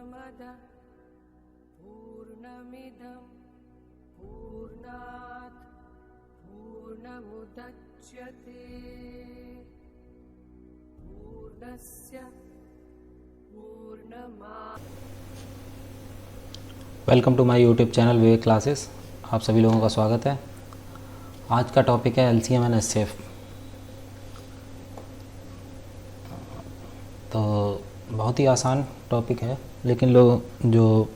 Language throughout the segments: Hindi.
पूर्णमदः पूर्णमिदं पूर्णात् पूर्णमुदच्यते पूर्णस्य welcome to my YouTube channel Vivek classes. आप सभी लोगों का स्वागत है। आज का टॉपिक है एलसीएम एंड एचसीएफ। तो बहुत ही आसान टॉपिक है, लेकिन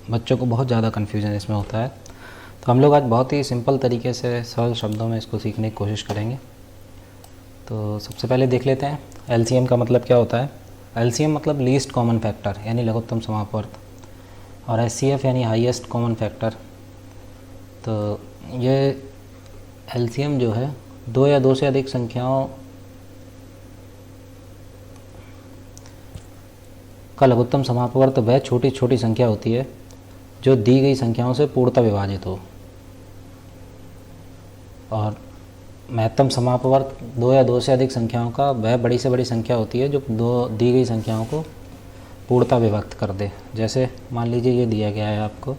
बच्चों को बहुत ज़्यादा कन्फ्यूजन इसमें होता है। तो हम लोग आज बहुत ही सिंपल तरीके से सरल शब्दों में इसको सीखने की कोशिश करेंगे। तो सबसे पहले देख लेते हैं एलसीएम का मतलब क्या होता है। एलसीएम मतलब लीस्ट कॉमन फैक्टर यानी लघुत्तम समापवर्त, और एचसीएफ यानी हाईएस्ट कॉमन फैक्टर। तो ये एलसीएम जो है दो या दो से अधिक संख्याओं का लघुत्तम समापवर्त वह छोटी छोटी संख्या होती है जो दी गई संख्याओं से पूर्णतः विभाजित हो, और महत्तम समापवर्त दो या दो से अधिक संख्याओं का वह बड़ी से बड़ी संख्या होती है जो दो दी गई संख्याओं को पूर्णतः विभक्त कर दे। जैसे मान लीजिए ये दिया गया है आपको,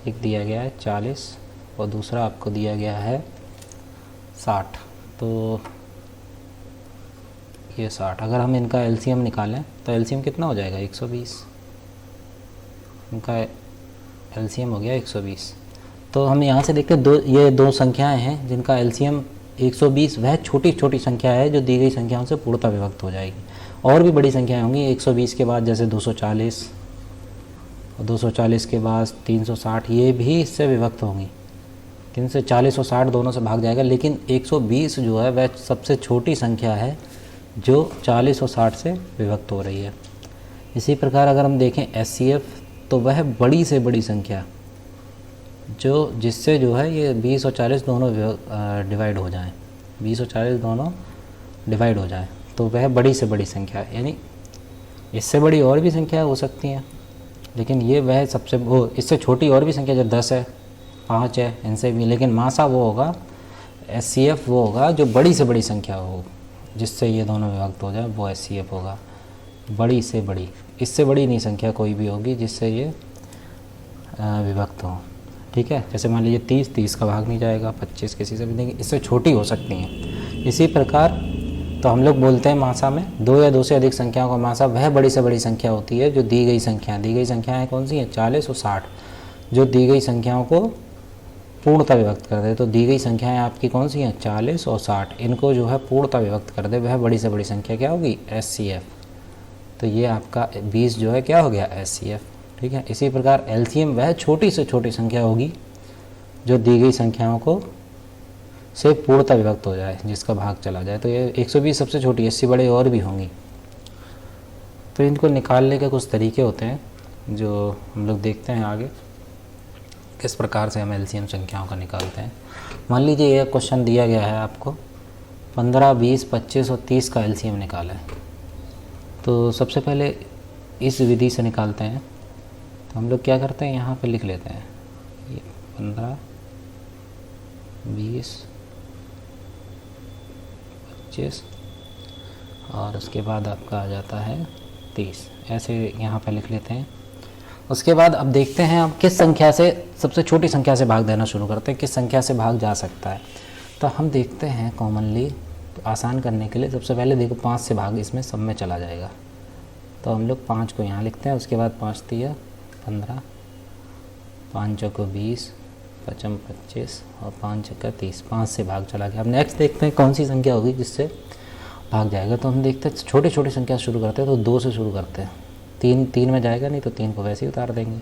एक दिया गया है 40 और दूसरा आपको दिया गया है 60। तो ये 60, अगर हम इनका एलसीएम निकालें तो एलसीएम कितना हो जाएगा 120। इनका एलसीएम हो गया 120। तो हम यहाँ से देखते हैं ये दो संख्याएं हैं जिनका एलसीएम 120 वह छोटी छोटी संख्या है जो दी गई संख्याओं से पूर्णतः विभक्त हो जाएगी। और भी बड़ी संख्याएं होंगी 120 के बाद, जैसे 240 और 240 के बाद 360, ये भी इससे विभक्त होंगी। किनसे? 40 और 60 दोनों से भाग जाएगा, लेकिन 120 जो है वह सबसे छोटी संख्या है जो 40 और 60 से विभक्त हो रही है। इसी प्रकार अगर हम देखें एचसीएफ, तो वह बड़ी से बड़ी संख्या जिससे जो है ये 20 और 40 दोनों डिवाइड हो जाएं, 20 और 40 दोनों डिवाइड हो जाएं, तो वह बड़ी से बड़ी संख्या है। यानी इससे बड़ी और भी संख्या हो सकती हैं, लेकिन ये वह सबसे इससे छोटी और भी संख्या जो 10 है, 5 है, इनसे भी, लेकिन मासा वो होगा, एचसीएफ वो होगा जो बड़ी से बड़ी संख्या हो जिससे ये दोनों विभक्त हो जाए, वो एचसीएफ होगा। बड़ी से बड़ी, इससे बड़ी नहीं संख्या कोई भी होगी जिससे ये विभक्त हो। ठीक है, जैसे मान लीजिए 30 का भाग नहीं जाएगा, 25 किसी से भी देंगे, इससे छोटी हो सकती हैं। इसी प्रकार तो हम लोग बोलते हैं मासा में दो या दो से अधिक संख्याओं का मासा वह बड़ी से बड़ी संख्या होती है जो दी गई संख्याएं कौन सी हैं? 40 और 60, जो दी गई संख्याओं को पूर्णतः विभक्त कर दे। तो दी गई संख्याएं आपकी कौन सी हैं? 40 और 60, इनको जो है पूर्णतः विभक्त कर दे, वह बड़ी से बड़ी संख्या क्या होगी? एचसीएफ। तो ये आपका 20 जो है क्या हो गया? एचसीएफ। ठीक है, इसी प्रकार एलसीएम वह छोटी से छोटी संख्या होगी जो दी गई संख्याओं को से पूर्णतः विभक्त हो जाए, जिसका भाग चला जाए। तो ये 120 सबसे छोटी है, इससे बड़े और भी होंगी। तो इनको निकालने के कुछ तरीके होते हैं जो हम लोग देखते हैं आगे, किस प्रकार से हम एलसीएम संख्याओं का निकालते हैं। मान लीजिए यह क्वेश्चन दिया गया है आपको 15, 20, 25 और 30 का एलसीएम निकाला है। तो सबसे पहले इस विधि से निकालते हैं। तो हम लोग क्या करते हैं, यहाँ पे लिख लेते हैं ये 15, 20, 25 और उसके बाद आपका आ जाता है 30, ऐसे यहाँ पे लिख लेते हैं। उसके बाद अब देखते हैं हम किस संख्या से, सबसे छोटी संख्या से भाग देना शुरू करते हैं, किस संख्या से भाग जा सकता है। तो हम देखते हैं कॉमनली, तो आसान करने के लिए सबसे पहले देखो 5 से भाग इसमें सब में चला जाएगा। तो हम लोग 5 को यहाँ लिखते हैं, उसके बाद 5 तिया 15, 5 चौको 20, 5 25 और 5 चक्का 30, 5 से भाग चला गया। अब नेक्स्ट देखते हैं कौन सी संख्या होगी जिससे भाग जाएगा। तो हम देखते हैं छोटे छोटे संख्या शुरू करते हैं, तो 2 से शुरू करते हैं। 3 में जाएगा नहीं तो 3 को वैसे ही उतार देंगे।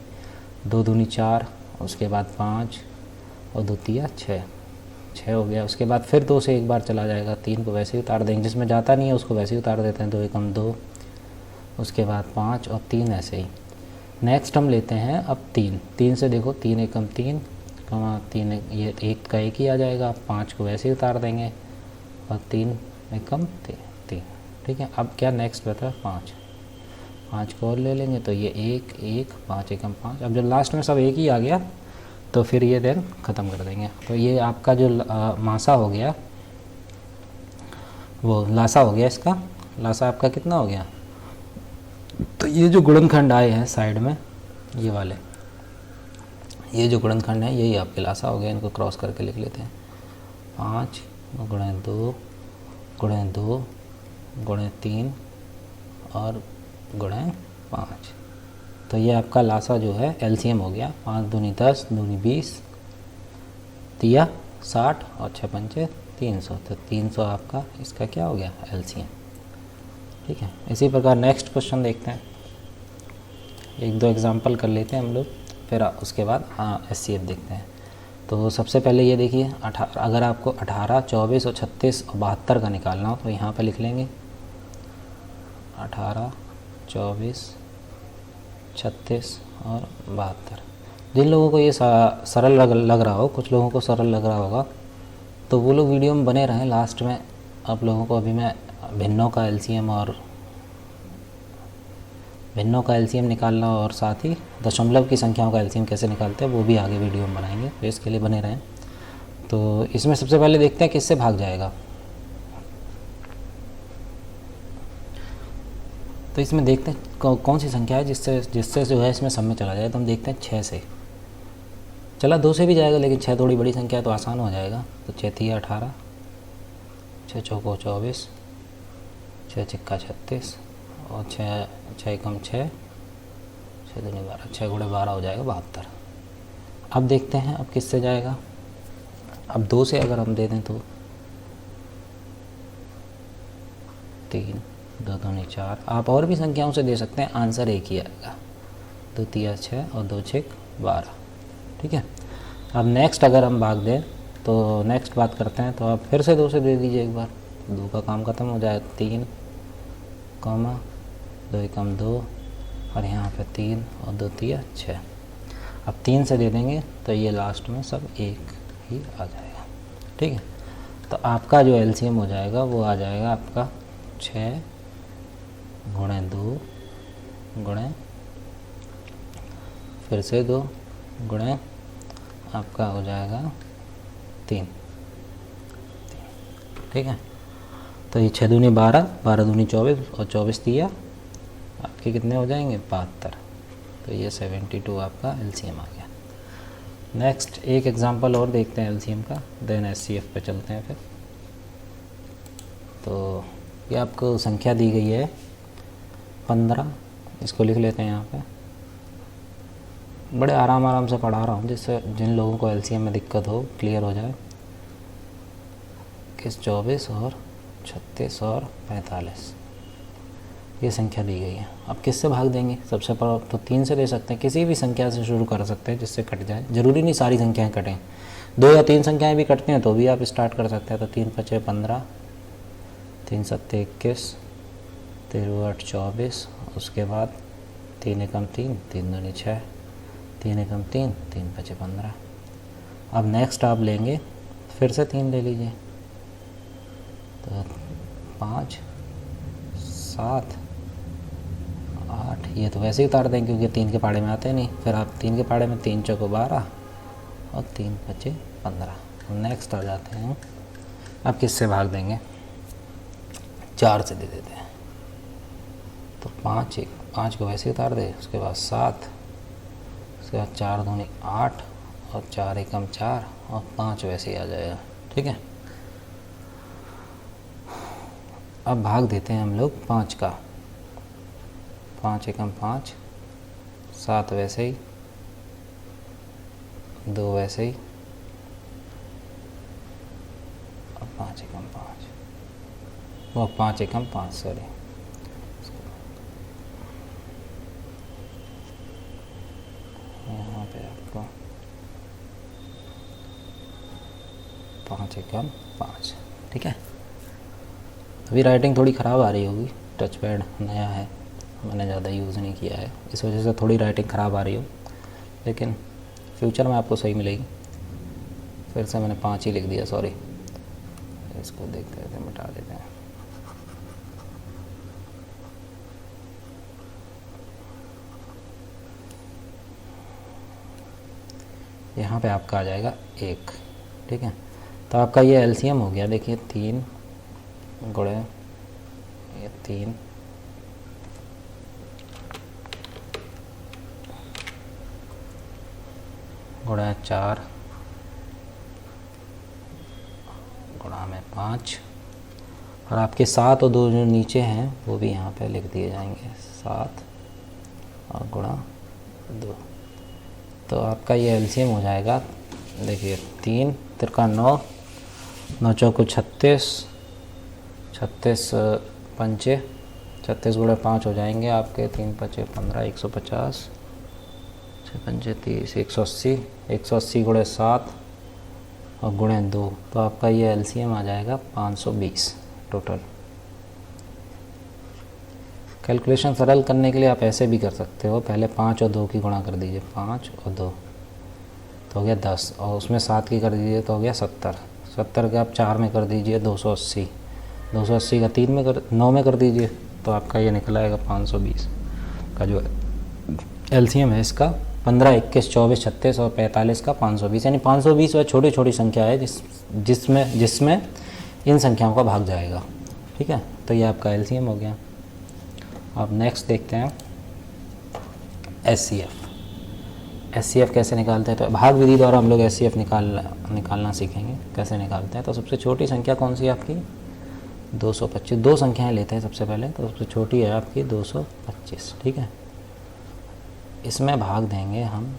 2 दूनी 4, उसके बाद 5 और 2 तिया 6 हो गया। उसके बाद फिर 2 से एक बार चला जाएगा, 3 को वैसे ही उतार देंगे, जिसमें जाता नहीं है उसको वैसे ही उतार देते हैं। 2 एकम 2, उसके बाद 5 और 3 ऐसे ही। नेक्स्ट हम लेते हैं अब 3 से देखो 3 एकम 3, 3 ये एक का एक ही आ जाएगा, 5 को वैसे ही उतार देंगे और 3 एकम 3। ठीक है, अब क्या नेक्स्ट बता 5 को और ले लेंगे, तो ये 1 5 एकम 5। अब जब लास्ट में सब एक ही आ गया तो फिर ये देन ख़त्म कर देंगे। तो ये आपका जो मासा हो गया वो लासा हो गया, इसका लासा आपका कितना हो गया? तो ये जो गुणनखंड आए हैं साइड में, ये वाले, ये जो गुणनखंड है यही आपके लासा हो गया, इनको क्रॉस करके लिख लेते हैं। 5 गुणे 2 गुणे 2 गुणे 3 और गुणे 5, तो ये आपका लासा जो है एलसीएम हो गया। 5 दूनी 10 दूनी 20 तिया 60 और 6 पंचे 300, तो 300 आपका इसका क्या हो गया एलसीएम। ठीक है, इसी प्रकार नेक्स्ट क्वेश्चन देखते हैं, 1-2 एग्जांपल कर लेते हैं हम लोग, फिर उसके बाद एचसीएफ देखते हैं। तो सबसे पहले ये देखिए, अगर आपको 18, 24 और 36 और 72 का निकालना हो तो यहाँ पे लिख लेंगे 18, 24, 36 और 72। जिन लोगों को ये सरल लग रहा हो, कुछ लोगों को सरल लग रहा होगा, तो वो लोग वीडियो में बने रहें। लास्ट में आप लोगों को अभी मैं भिन्नों का एलसीएम निकालना और साथ ही दशमलव की संख्याओं का एलसीएम कैसे निकालते हैं वो भी आगे वीडियो में बनाएंगे, तो इसके लिए बने रहें। तो इसमें सबसे पहले देखते हैं किससे भाग जाएगा। तो इसमें देखते हैं कौन सी संख्या है जिससे जो है इसमें सब में चला जाए। तो हम देखते हैं 6 से, चला 2 से भी जाएगा, लेकिन 6 थोड़ी बड़ी संख्या है तो आसान हो जाएगा। तो 6 तिया 18, 6 चौको 24, 6 छिक्का 36 और 6 एकम 6, 6 दूनी 12, 6 गुणे 12 हो जाएगा 72। अब देखते हैं अब किससे जाएगा। अब 2 से अगर हम दे दें तो 3, 2 दूनी 4, आप और भी संख्याओं से दे सकते हैं, आंसर एक ही आएगा। 2 तिया 6 और 2 छिक 12। ठीक है, अब नेक्स्ट अगर हम भाग दें तो नेक्स्ट बात करते हैं। तो आप फिर से 2 से दे दीजिए एक बार, 2 का काम ख़त्म हो जाए। 3, 2 एकम 2 और यहाँ पे 3 और 2 तिया 6। अब 3 से दे देंगे तो ये लास्ट में सब एक ही आ जाएगा। ठीक है, तो आपका जो एलसीएम हो जाएगा वो आ जाएगा आपका 6 गुणे 2 गुणे फिर से 2 गुणे आपका हो जाएगा 3। ठीक है, तो ये 6 दूनी 12, 12 दूनी 24 और 24 तिया आपके कितने हो जाएंगे 72। तो ये 72 आपका एलसीएम आ गया। नेक्स्ट एक एग्जांपल और देखते हैं एलसीएम का, देन एचसीएफ पे चलते हैं फिर। तो ये आपको संख्या दी गई है 15, इसको लिख लेते हैं यहाँ पे। बड़े आराम से पढ़ा रहा हूँ जिससे जिन लोगों को एलसीएम में दिक्कत हो क्लियर हो जाए। किस 24 और 36 और 45 ये संख्या दी गई है। अब किससे भाग देंगे, सबसे पहले तो 3 से दे सकते हैं, किसी भी संख्या से शुरू कर सकते हैं जिससे कट जाए, ज़रूरी नहीं सारी संख्याएं कटें, 2 या 3 संख्याएं भी कटती हैं तो भी आप स्टार्ट कर सकते हैं। तो 3 5 15, 3 7 21, 3 8 24, उसके बाद 3 एकम 3, 3 दूनी 6, 3 एकम 3, 3 5 15। अब नेक्स्ट आप लेंगे फिर से 3 ले लीजिए, तो 5 7 8, ये तो वैसे ही उतार दें क्योंकि 3 के पाड़े में आते नहीं। फिर आप 3 के पाड़े में 3 चौको 12 और 3 5 15। नेक्स्ट आ जाते हैं, अब किससे भाग देंगे, 4 से दे देते हैं। तो 5 को वैसे ही उतार दे, उसके बाद 7, उसके बाद 4 दूनी 8 और 4 एकम 4 और 5 वैसे ही आ जाएगा। ठीक है, अब भाग देते हैं हम लोग 5 का, 5 एकम 5, 7 वैसे ही, 2 वैसे ही और 5 एकम 5, वो 5 एकम 5 सॉरी, यहाँ पे आपको 5 एकम 5। ठीक है, अभी राइटिंग थोड़ी ख़राब आ रही होगी, टच पैड नया है, मैंने ज़्यादा यूज़ नहीं किया है, इस वजह से थोड़ी राइटिंग ख़राब आ रही हो, लेकिन फ्यूचर में आपको सही मिलेगी। फिर से मैंने 5 ही लिख दिया, सॉरी, इसको देखते रहते मिटा देते हैं। यहाँ पे आपका आ जाएगा 1। ठीक है, तो आपका ये एलसीएम हो गया। देखिए 3 गुणे ये 3 गुणा 4 गुणा में 5, और आपके 7 और 2 जो नीचे हैं वो भी यहाँ पे लिख दिए जाएंगे, 7 और गुणा 2। तो आपका ये एलसीएम हो जाएगा, देखिए 3 तिरका 9, 9 चौको 36, 36 पंचे 36 गुणा 5 हो जाएंगे आपके, 3 पचे 15, 150, 6 पंचे 30, 180, 180 गुणे 7 और गुणे 2, तो आपका ये एलसीएम आ जाएगा 520 टोटल। कैलकुलेशन सरल करने के लिए आप ऐसे भी कर सकते हो, पहले 5 और 2 की गुणा कर दीजिए, 5 और 2 तो हो गया 10, और उसमें 7 की कर दीजिए तो हो गया 70, 70 के आप 4 में कर दीजिए 280, 280 का 9 में कर दीजिए तो आपका ये निकल आएगा 520 का जो एलसीएम है इसका। 15, 21, 24, 36 और 45 का 520, यानी 520 वह छोटी छोटी संख्या है जिसमें इन संख्याओं का भाग जाएगा। ठीक है, तो ये आपका एलसीएम हो गया। अब नेक्स्ट देखते हैं एचसीएफ कैसे निकालते हैं। तो भाग विधि द्वारा हम लोग एचसीएफ निकालना सीखेंगे कैसे निकालते हैं। तो सबसे छोटी संख्या कौन सी है आपकी, 225। दो संख्याएं लेते हैं सबसे पहले, तो सबसे छोटी है आपकी 225। ठीक है, इसमें भाग देंगे हम,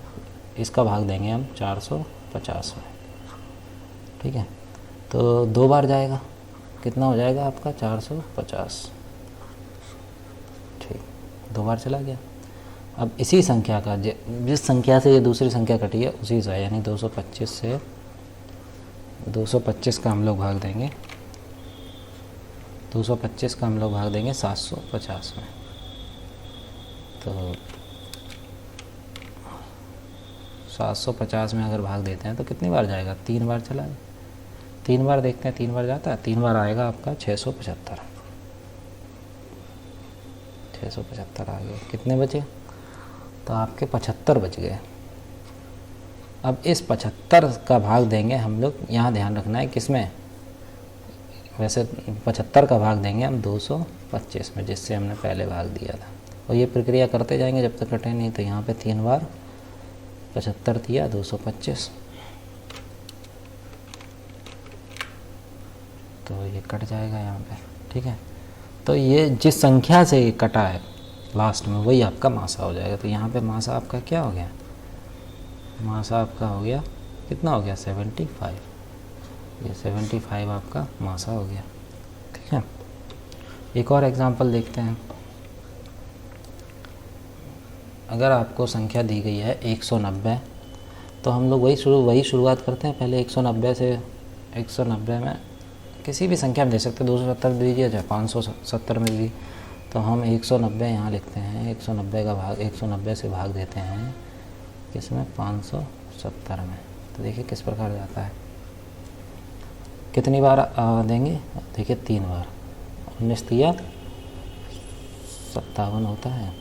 इसका भाग देंगे हम 450 में। ठीक है, तो 2 बार जाएगा, कितना हो जाएगा आपका 450। ठीक, 2 बार चला गया। अब इसी संख्या का जिस संख्या से ये दूसरी संख्या कटी है उसी से, यानी 225 से 225 का हम लोग भाग देंगे, 225 का हम लोग भाग देंगे 750 में। तो 750 में अगर भाग देते हैं तो कितनी बार जाएगा, 3 बार चला गया। 3 बार देखते हैं, 3 बार जाता है, 3 बार आएगा आपका 675। 675 आ गए, कितने बचे, तो आपके 75 बच गए। अब इस 75 का भाग देंगे हम लोग, यहाँ ध्यान रखना है किसमें, वैसे 75 का भाग देंगे हम 225 में, जिससे हमने पहले भाग दिया था। और ये प्रक्रिया करते जाएंगे जब तक कटे नहीं। तो यहाँ पे 3 बार 75 दिया 225, तो ये कट जाएगा यहाँ पे। ठीक है, तो ये जिस संख्या से कटा है लास्ट में वही आपका मासा हो जाएगा। तो यहाँ पे मासा आपका क्या हो गया, मासा आपका हो गया कितना हो गया 75। ये 75 आपका मासा हो गया। ठीक है, एक और एग्जांपल देखते हैं। अगर आपको संख्या दी गई है 190, तो हम लोग वही शुरुआत करते हैं। पहले 190 से 190 में किसी भी संख्या में दे सकते हैं, 270 दीजिए चाहे 570 में दी, तो हम 190 यहाँ लिखते हैं। 190 का भाग 190 से भाग देते हैं किसमें, 570 में। तो देखिए किस प्रकार जाता है, कितनी बार देंगे, देखिए 3 बार। 19 दिया 57 होता है,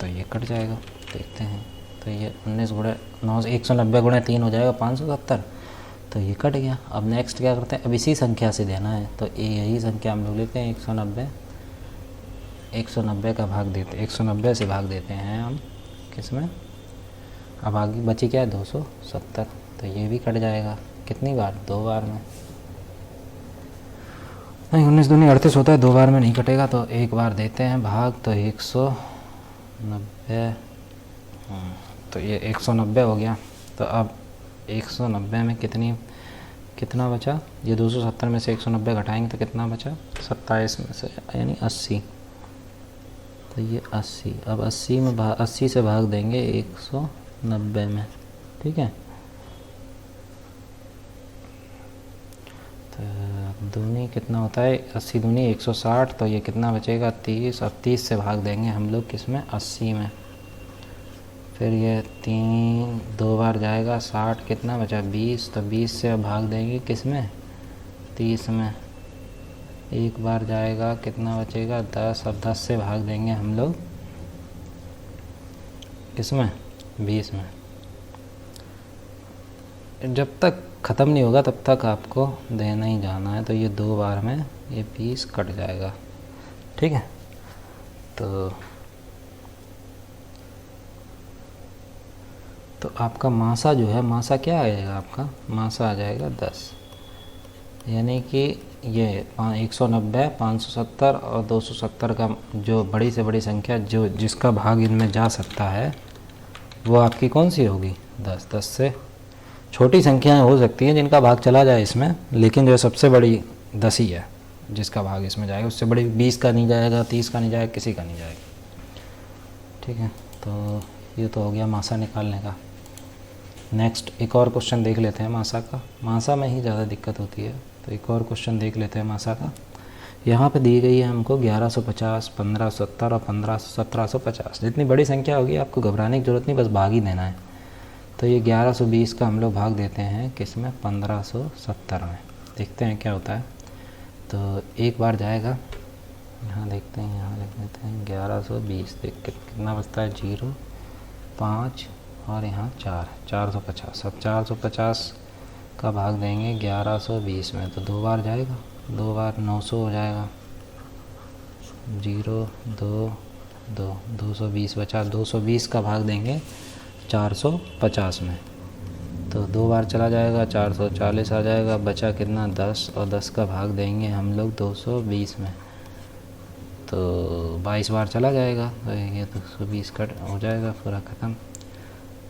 तो ये कट जाएगा, देखते हैं। तो ये 19 गुणे 9, 190 गुणे 3 हो जाएगा 570, तो ये कट गया। अब नेक्स्ट क्या करते हैं, अब इसी संख्या से देना है, तो यही संख्या हम लोग लेते हैं 190 का भाग देते, 190 से भाग देते हैं हम किसमें, अब आगे बची क्या है 270, तो ये भी कट जाएगा। कितनी बार, 2 बार में। नहीं, 19 दूनी 38 होता है, 2 बार में नहीं कटेगा, तो 1 बार देते हैं भाग, तो 190, तो ये 190 हो गया। तो अब 190 में कितना बचा, ये 270 में से 190 घटाएंगे तो कितना बचा, 27 में से, यानी 80। तो ये 80, अब 80 से भाग देंगे 190 में। ठीक है, तो दूनी कितना होता है, 80 दूनी 160, तो ये कितना बचेगा 30। अब 30 से भाग देंगे हम लोग किसमें, 80 में। फिर ये 2 बार जाएगा 60, कितना बचा 20, तो 20 से भाग देंगे किसमें, 30 में। 1 बार जाएगा, कितना बचेगा 10। अब 10 से भाग देंगे हम लोग किसमें, 20 में। जब तक ख़त्म नहीं होगा तब तक आपको देना ही जाना है। तो ये 2 बार में ये 20 कट जाएगा। ठीक है, तो तो आपका मासा जो है, मासा क्या आ जाएगा आपका, मासा आ जाएगा 10, यानी कि ये 190, 570 और 270 का जो बड़ी से बड़ी संख्या जो जिसका भाग इनमें जा सकता है वो आपकी कौन सी होगी, 10। 10 से छोटी संख्याएं हो सकती हैं जिनका भाग चला जाए इसमें, लेकिन जो सबसे बड़ी 10 ही है जिसका भाग इसमें जाएगा। उससे बड़ी 20 का नहीं जाएगा, 30 का नहीं जाएगा, किसी का नहीं जाएगा। ठीक है, तो ये तो हो गया मासा निकालने का। नेक्स्ट एक और क्वेश्चन देख लेते हैं मासा का। मासा में ही ज़्यादा दिक्कत होती है, तो एक और क्वेश्चन देख लेते हैं मासा का। यहाँ पे दी गई है हमको 1150, 1570 और 1750। जितनी बड़ी संख्या होगी आपको घबराने की ज़रूरत नहीं, बस भाग ही देना है। तो ये 1120 का हम लोग भाग देते हैं किस में, 1570 में। देखते हैं क्या होता है। तो एक बार जाएगा, यहाँ देखते हैं, यहाँ लिख देते हैं 1120। देख कितना बचता है, 0, 5 और यहाँ 4, 450। अब 450 का भाग देंगे 1120 में, तो 2 बार जाएगा, 2 बार 900 हो जाएगा, 0, 2, 2, 220 बचा। 220 का भाग देंगे 450 में, तो 2 बार चला जाएगा, 440 आ जाएगा। बचा कितना, 10, और 10 का भाग देंगे हम लोग 220 में, तो 22 बार चला जाएगा। तो ये 220 कट हो जाएगा, पूरा ख़त्म।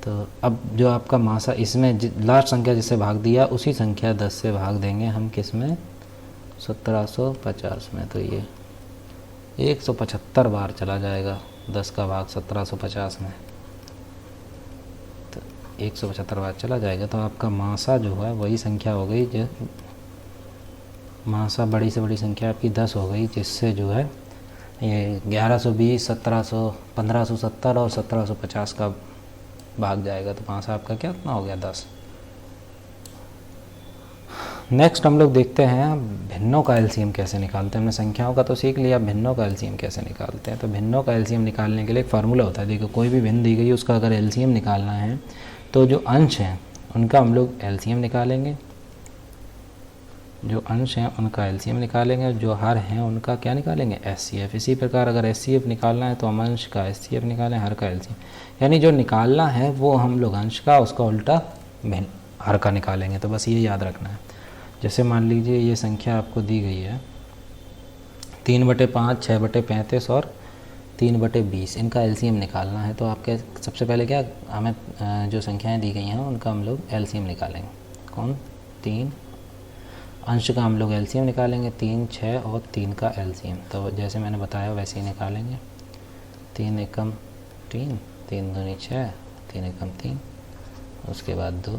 तो अब जो आपका मासा इसमें लास्ट संख्या जिससे भाग दिया उसी संख्या 10 से भाग देंगे हम किस में, 1750 में। तो ये 175 बार चला जाएगा 10 का भाग 1750 में, तो 175 बार चला जाएगा। तो आपका मासा जो है वही संख्या हो गई, जो मासा बड़ी से बड़ी संख्या आपकी 10 हो गई, जिससे जो है ये 1120, 1700, 1570 और 1750 का भाग जाएगा। तो मासा आपका क्या इतना हो गया, 10। नेक्स्ट हम लोग देखते हैं भिन्नों का एलसीएम कैसे निकालते हैं। हमने संख्याओं का तो सीख लिया, भिन्नों का एलसीएम कैसे निकालते हैं। तो भिन्नों का एलसीएम निकालने के लिए एक फार्मूला होता है। देखो, कोई भी भिन्न दी गई उसका अगर एलसीएम निकालना है तो जो अंश हैं उनका हम लोग एलसीएम निकालेंगे, जो अंश हैं उनका एलसीएम निकालेंगे, जो हर हैं उनका क्या निकालेंगे, एचसीएफ। इसी प्रकार अगर एचसीएफ निकालना है तो हम अंश का एचसीएफ निकालें, हर का एलसीएम। यानी जो निकालना है वो हम लोग अंश का, उसका उल्टा हर का निकालेंगे। तो बस ये याद रखना है। जैसे मान लीजिए ये संख्या आपको दी गई है 3/5, 6/35 और 3/20, इनका एलसीएम निकालना है। तो आपके सबसे पहले क्या, हमें जो संख्याएं दी गई हैं उनका हम लोग एलसीएम निकालेंगे। कौन, 3। अंश का हम लोग एलसीएम निकालेंगे, 3, 6 और 3 का एलसीएम। तो जैसे मैंने बताया वैसे ही निकालेंगे। 3 एकम 3, 3 दूनी 6, 3 एकम 3, उसके बाद 2।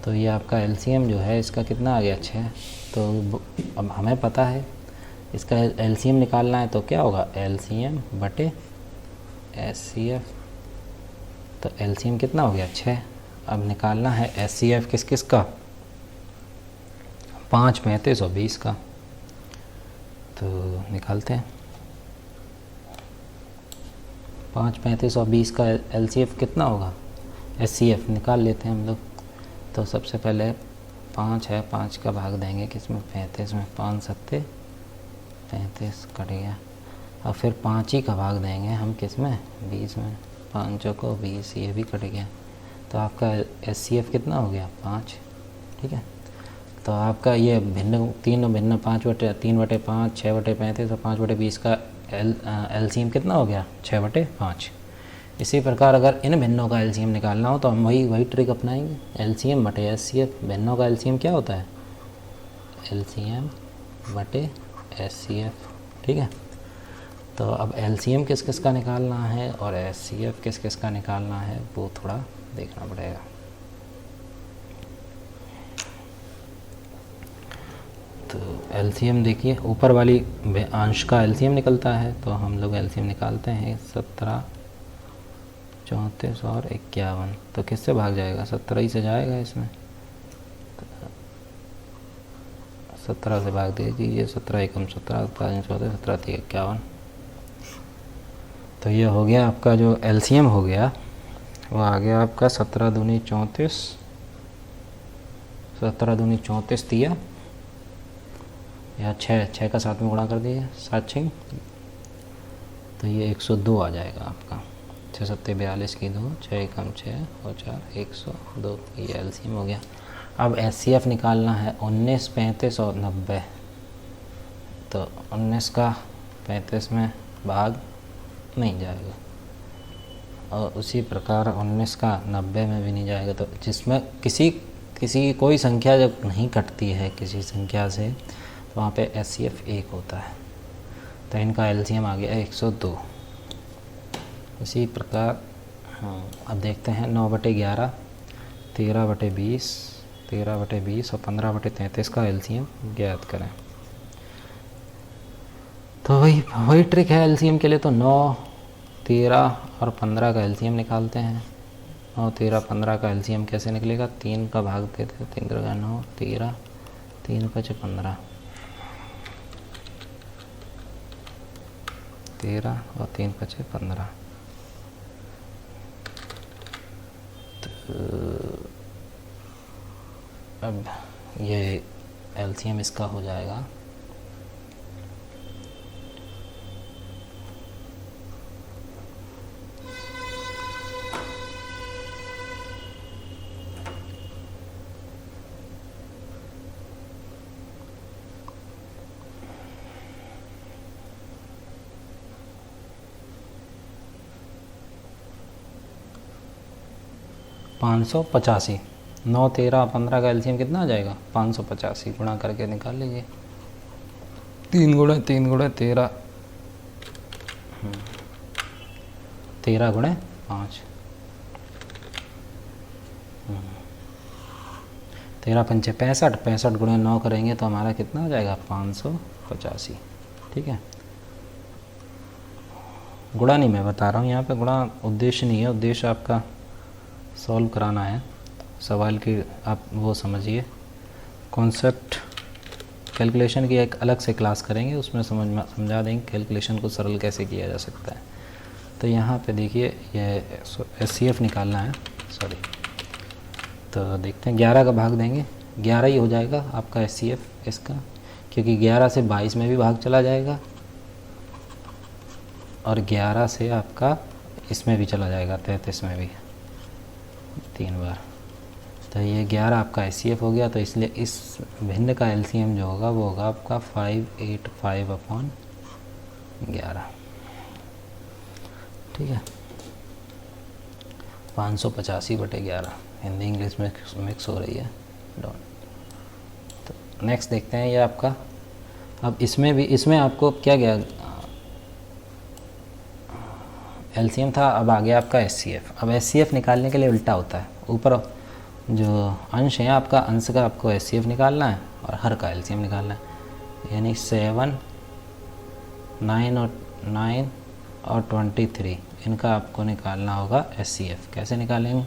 तो ये आपका एलसीएम जो है इसका कितना आ गया, 6। तो अब हमें पता है इसका एलसीएम निकालना है, तो क्या होगा, एलसीएम बटे एचसीएफ। तो एलसीएम कितना हो गया, 6। अब निकालना है एचसीएफ किस किस का, 5, 35 और 20 का। तो निकालते हैं 5, 35 और 20 का एलसीएफ कितना होगा, एचसीएफ निकाल लेते हैं हम लोग। तो सबसे पहले 5 है, 5 का भाग देंगे किसमें, 35 में। 5 सत्ते 35 कट गया। और फिर 5 ही का भाग देंगे हम किसमें, 20 में। 5 को 20, ये भी कट गया। तो आपका एचसीएफ कितना हो गया, 5। ठीक है, तो आपका ये भिन्न 5/5, 6/35 और 5/20 का एलसीएम कितना हो गया, 6/5। इसी प्रकार अगर इन भिन्नों का एलसीएम निकालना हो तो हम वही ट्रिक अपनाएंगे, एलसीएम बटे एचसीएफ। भिन्नों का एलसीएम क्या होता है, एलसीएम बटे एचसीएफ। ठीक है, तो अब एलसीएम किस किस का निकालना है और एचसीएफ किस किस का निकालना है वो थोड़ा देखना पड़ेगा। तो एलसीएम देखिए, ऊपर वाली अंश का एलसीएम निकलता है, तो हम लोग एलसीएम निकालते हैं 17, 34 और 51। तो किससे भाग जाएगा, 17 ही से जाएगा इसमें। 17 से भाग दे दीजिए, 17 एकम 17, 17 14, 17 3 51। तो ये हो गया आपका जो एलसीएम हो गया वो आ गया आपका 17 दूनी 34, 17 दूनी 34 दिया, या 6 का 7 में गुणा कर दिया, 7 6, तो ये 102 आ जाएगा आपका। 6 सत्ते 42 की 2, 6 कम 6 और 4 102, ये एलसीएम हो गया। अब एचसीएफ निकालना है 19, 35 और 90। तो 19 का 35 में भाग नहीं जाएगा और उसी प्रकार 19 का 90 में भी नहीं जाएगा। तो जिसमें किसी कोई संख्या जब नहीं कटती है किसी संख्या से तो वहाँ पे एचसीएफ 1 होता है। तो इनका एलसीएम आ गया 102। इसी प्रकार अब देखते हैं 9/11, 13/20, 13/20 और 15/33 का एलसीएम ज्ञात करें। तो वही ट्रिक है एलसीएम के लिए। तो 9, 13 और 15 का एलसीएम निकालते हैं। 9, 13, 15 का एलसीएम कैसे निकलेगा? 3 का भाग देते हैं, 3 का 9, 13, 3 5 15, 13 और 3 5 15। तो अब ये एलसीएम इसका हो जाएगा 585। 9, 13, 15 का एलसीएम कितना आ जाएगा? 585 गुणा करके निकाल लीजिए। 3 गुणे 3 गुणे 13, 13 गुणे 5, 13 पंचे 65, 65 गुणे 9 करेंगे तो हमारा कितना आ जाएगा? 585। ठीक है, गुणा नहीं मैं बता रहा हूँ यहाँ पे, गुणा उद्देश्य नहीं है, उद्देश्य आपका सॉल्व कराना है सवाल की। आप वो समझिए, कॉन्सेप्ट कैलकुलेशन की एक अलग से क्लास करेंगे, उसमें समझा देंगे कैलकुलेशन को सरल कैसे किया जा सकता है। तो यहाँ पे देखिए ये एचसीएफ निकालना है, सॉरी। तो देखते हैं 11 का भाग देंगे, 11 ही हो जाएगा आपका एचसीएफ इसका, क्योंकि 11 से 22 में भी भाग चला जाएगा और 11 से आपका इसमें भी चला जाएगा, 33 में भी 3 बार। तो ये 11 आपका एचसीएफ हो गया। तो इसलिए इस भिन्न का एलसीएम जो होगा वो होगा आपका 585/11। ठीक है, 585/11। हिंदी इंग्लिश में मिक्स हो रही है डॉट। तो नेक्स्ट देखते हैं ये आपका। अब इसमें आपको क्या गया? एलसीएम था, अब आ गया आपका एचसीएफ। अब एचसीएफ निकालने के लिए उल्टा होता है, ऊपर जो अंश है आपका, अंश का आपको एचसीएफ निकालना है और हर का एलसीएम निकालना है। यानी 7, 9 और 23 इनका आपको निकालना होगा एचसीएफ। कैसे निकालेंगे?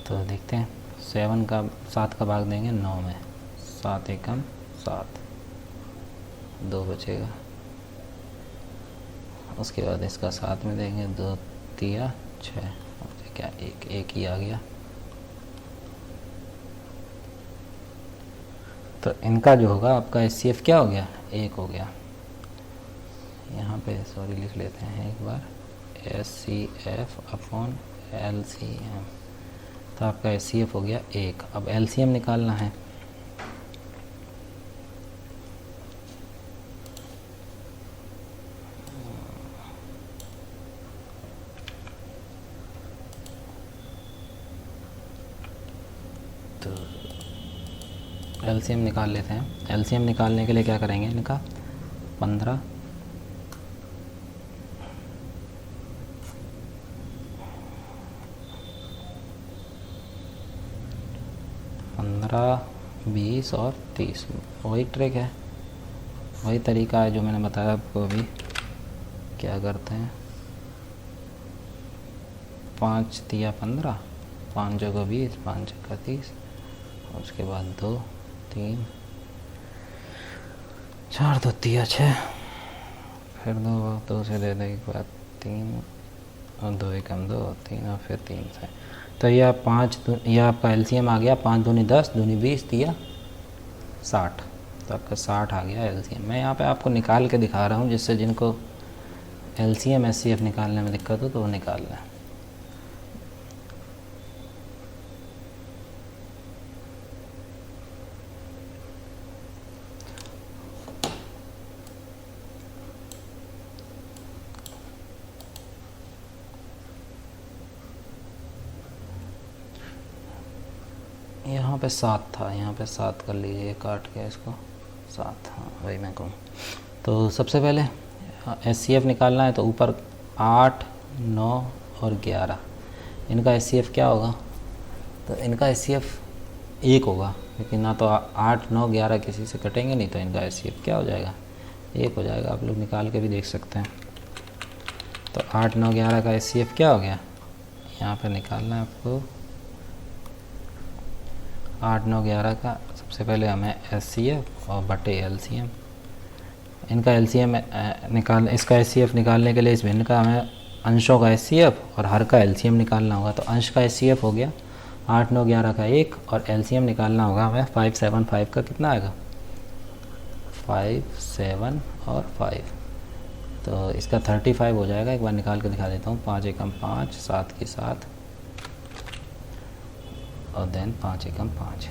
तो देखते हैं। 7 का भाग देंगे 9 में, 7 एकम 7, 2 बचेगा। उसके बाद इसका 7 में देंगे, 2 तिया 6, क्या एक ही आ गया। तो इनका जो होगा आपका एचसीएफ क्या हो गया? 1 हो गया। यहाँ पे सॉरी लिख लेते हैं एक बार, SCF/LCM। तो आपका एचसीएफ हो गया 1। अब एलसीएम निकालना है। तो एलसीएम निकाल लेते हैं। एलसीएम निकालने के लिए क्या करेंगे? इनका 15 20 और 30, वही ट्रिक है, वही तरीका है जो मैंने बताया आपको अभी। क्या करते हैं? 5 तिया 15, 5 जगह 20, 5 जगह 30, और उसके बाद 2, 3, 4 2 तिया 6, फिर 2 से दे दें एक बार 3 और 2 एकम 2, 3 और फिर 3 से। तो यह 5, यह आपका एलसीएम आ गया। 5 दूनी 10, दूनी 20, तिया 60। तो आपका 60 आ गया एलसीएम। मैं यहाँ पे आपको निकाल के दिखा रहा हूँ, जिससे जिनको LCM SCF निकालने में दिक्कत हो तो वो निकाल लें। यहाँ पे 7 था, यहाँ पे 7 कर लीजिए, काट के इसको 7, हाँ वही मैं कहूँ। तो सबसे पहले SCF निकालना है, तो ऊपर 8, 9 और 11 इनका SCF क्या होगा? तो इनका SCF 1 होगा, लेकिन ना तो 8, 9, 11 किसी से कटेंगे नहीं, तो इनका SCF क्या हो जाएगा? 1 हो जाएगा। आप लोग निकाल के भी देख सकते हैं। तो 8, 9, 11 का SCF क्या हो गया? यहाँ पे निकालना है आपको 8, 9, 11 का। सबसे पहले हमें SCF और बटे LCM, इनका LCM इसका SCF निकालने के लिए इस भिन्न का हमें अंशों का SCF और हर का LCM निकालना होगा। तो अंश का SCF हो गया 8, 9, 11 का 1, और LCM निकालना होगा हमें 5, 7, 5 का। कितना आएगा? 5, 7 और 5, तो इसका 35 हो जाएगा। एक बार निकाल के दिखा देता हूँ। 5 एकम 5, 7 की 7, और देन 5 एकम 5,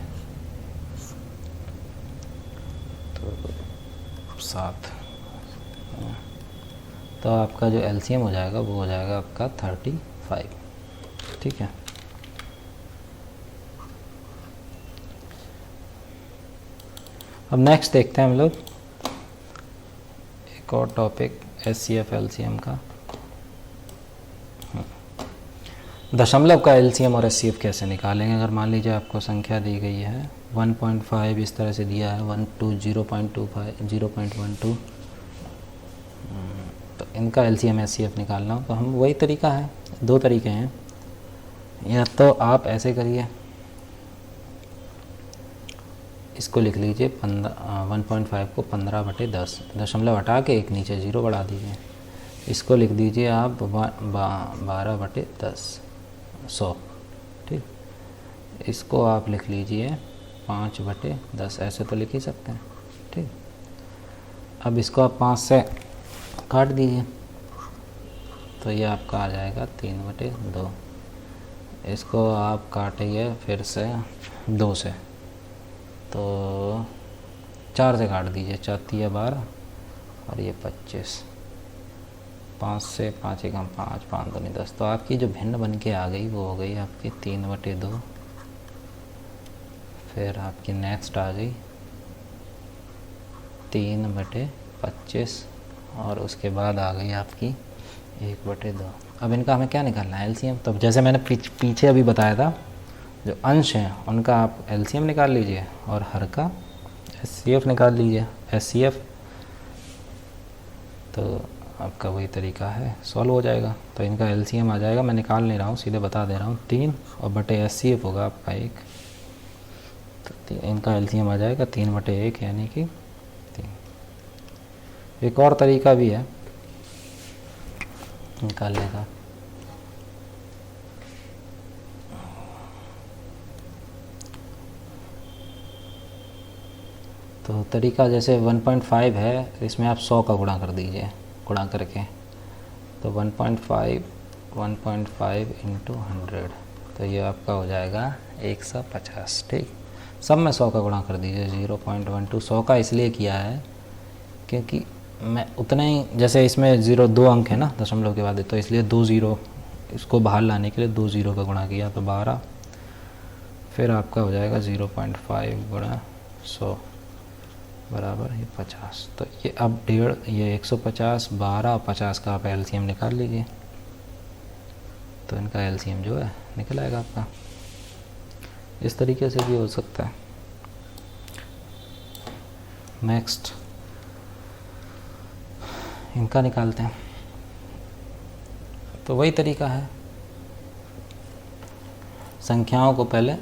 तो 7। तो आपका जो LCM हो जाएगा वो हो जाएगा आपका 35। ठीक है। अब नेक्स्ट देखते हैं हम लोग एक और टॉपिक SCF LCM का। दशमलव का LCM और SCF कैसे निकालेंगे? अगर मान लीजिए आपको संख्या दी गई है 1.5 इस तरह से दिया है, 1 to 0.25 0.12, तो इनका LCM SCF निकालना हो तो हम वही तरीका है, 2 तरीके हैं। या तो आप ऐसे करिए, इसको लिख लीजिए 1.5 को 15/10, दशमलव हटा के एक नीचे 0 बढ़ा दीजिए। इसको लिख दीजिए आप 12/10, 100। ठीक, इसको आप लिख लीजिए 5/10, ऐसे तो लिख ही सकते हैं। ठीक, अब इसको आप 5 से काट दीजिए, तो ये आपका आ जाएगा 3/2। इसको आप काटिए फिर से 2 से, तो 4 से काट दीजिए, 4 तिया 12 और ये 25। 5 से 5 एकम 5, 5 दूनी 10। तो आपकी जो भिन्न बन के आ गई वो हो गई आपकी 3/2। फिर आपकी नेक्स्ट आ गई 3/25, और उसके बाद आ गई आपकी 1/2। अब इनका हमें क्या निकालना है? LCM। तो जैसे मैंने पीछे अभी बताया था, जो अंश हैं उनका आप LCM निकाल लीजिए और हर का SCF निकाल लीजिए, SCF। तो आपका वही तरीका है, सॉल्व हो जाएगा। तो इनका LCM आ जाएगा, मैं निकाल नहीं रहा हूँ, सीधे बता दे रहा हूँ, 3 और बटे SCF होगा आपका 1। तो इनका LCM आ जाएगा 3/1, यानी कि 3। एक और तरीका भी है निकालने का। तो तरीका जैसे 1.5 है, इसमें आप 100 का गुणा कर दीजिए, गुणा करके। तो 1.5 इंटू 100, तो ये आपका हो जाएगा 150। ठीक, सब में 100 का गुणा कर दीजिए। 0.12, 100 का इसलिए किया है क्योंकि मैं उतने ही, जैसे इसमें 2 अंक है ना दशमलव के बाद, तो इसलिए 2 0 इसको बाहर लाने के लिए 2 0 का गुणा किया, तो 12। फिर आपका हो जाएगा 0.5 गुणा 100 बराबर ये 50। तो ये अब 1.5, ये 150, 12 और 50 का आप LCM निकाल लीजिए। तो इनका LCM जो है निकल आएगा आपका। इस तरीके से भी हो सकता है। नेक्स्ट इनका निकालते हैं। तो वही तरीका है, संख्याओं को पहले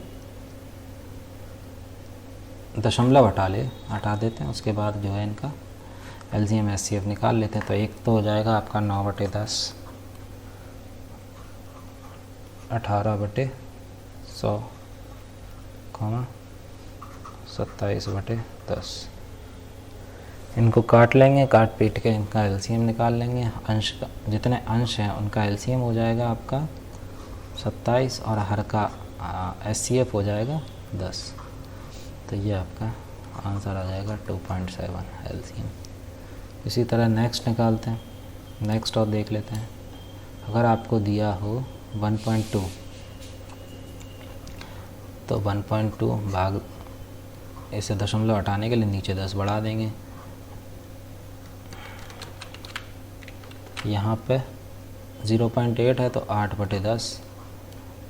दशमलव हटा देते हैं, उसके बाद जो है इनका LCM SCF निकाल लेते हैं। तो एक तो हो जाएगा आपका 9/10, 18/100, 27/10। इनको काट लेंगे, काट पीट के इनका एलसीएम निकाल लेंगे। अंश का जितने अंश हैं उनका एलसीएम हो जाएगा आपका 27 और हर का एचसीएफ हो जाएगा 10। तो ये आपका आंसर आ जाएगा 2.7 एलसीएम। इसी तरह नेक्स्ट निकालते हैं, नेक्स्ट और देख लेते हैं। अगर आपको दिया हो 1.2 तो 1.2 भाग, इसे दशमलव हटाने के लिए नीचे 10 बढ़ा देंगे। यहाँ पे 0.8 है तो 8/10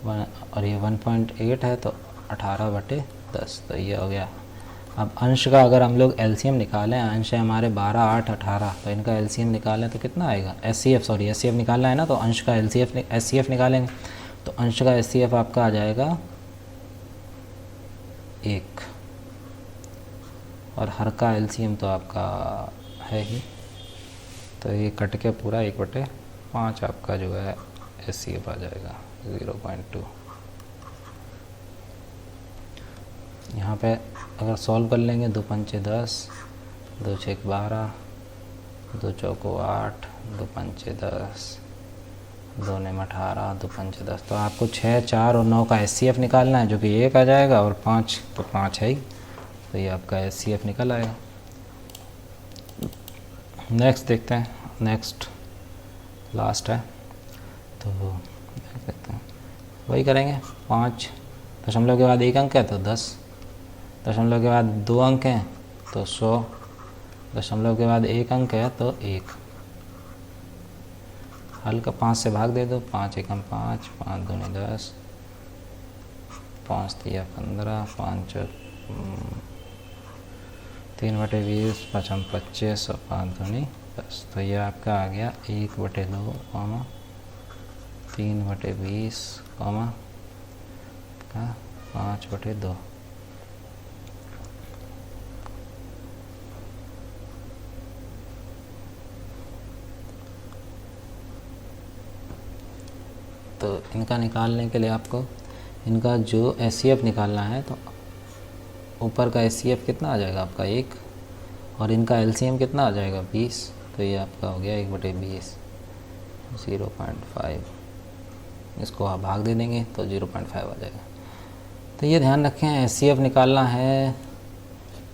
और ये 1.8 है तो 18/10। तो ये हो गया। अब अंश का अगर हम लोग एलसीएम निकालें, अंश है हमारे 12, 8, 18, तो इनका एलसीएम निकालें तो कितना आएगा? एचसीएफ निकालना है ना, तो अंश का एचसीएफ निकालेंगे। तो अंश का एचसीएफ आपका आ जाएगा 1 और हर का एलसीएम तो आपका है ही, तो ये कट के पूरा 1/5 आपका जो है एचसीएफ आ जाएगा 0.2। यहाँ पे अगर सॉल्व कर लेंगे, 2 पंचे 10, 2 छेक 12, 2 चौको 8, 2 पंचे 10, 2 नेम 18, 2 पंचे 10। तो आपको 6, 4 और 9 का एचसीएफ निकालना है, जो कि 1 आ जाएगा, और 5 तो 5 है ही, तो ये आपका एचसीएफ निकल आएगा। नेक्स्ट देखते हैं, नेक्स्ट लास्ट है, तो देख सकते हैं वही करेंगे। 5 दशमलव के बाद 1 अंक है तो 10, दशमलव के बाद 2 अंक हैं तो 100, दशमलव के बाद 1 अंक है तो 1। हल का 5 से भाग दे दो, 5 एकम 5, 5 दूनी 10, 5 तिया 15, 5 3/20, 5 25 और 5 दूनी 10। तो ये आपका आ गया 1/2, 3/20, 5/2। तो इनका निकालने के लिए आपको इनका जो एचसीएफ निकालना है, तो ऊपर का एचसीएफ कितना आ जाएगा आपका 1, और इनका एलसीएम कितना आ जाएगा 20। तो ये आपका हो गया 1/20, 0.5। इसको आप भाग दे देंगे तो 0.5 आ जाएगा। तो ये ध्यान रखें, एचसीएफ निकालना है,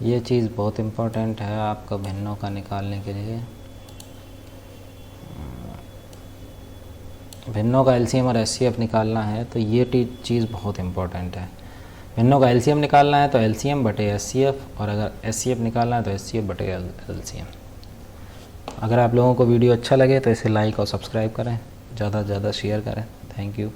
ये चीज़ बहुत इम्पोर्टेंट है आपका भिन्नों का निकालने के लिए। भिन्नों का एलसीएम और एचसीएफ निकालना है तो ये चीज़ बहुत इम्पोर्टेंट है। भिन्नों का एलसीएम निकालना है तो एलसीएम बटे एचसीएफ, और अगर एचसीएफ निकालना है तो एचसीएफ बटे एलसीएम। अगर आप लोगों को वीडियो अच्छा लगे तो इसे लाइक और सब्सक्राइब करें, ज़्यादा से ज़्यादा शेयर करें। Thank you.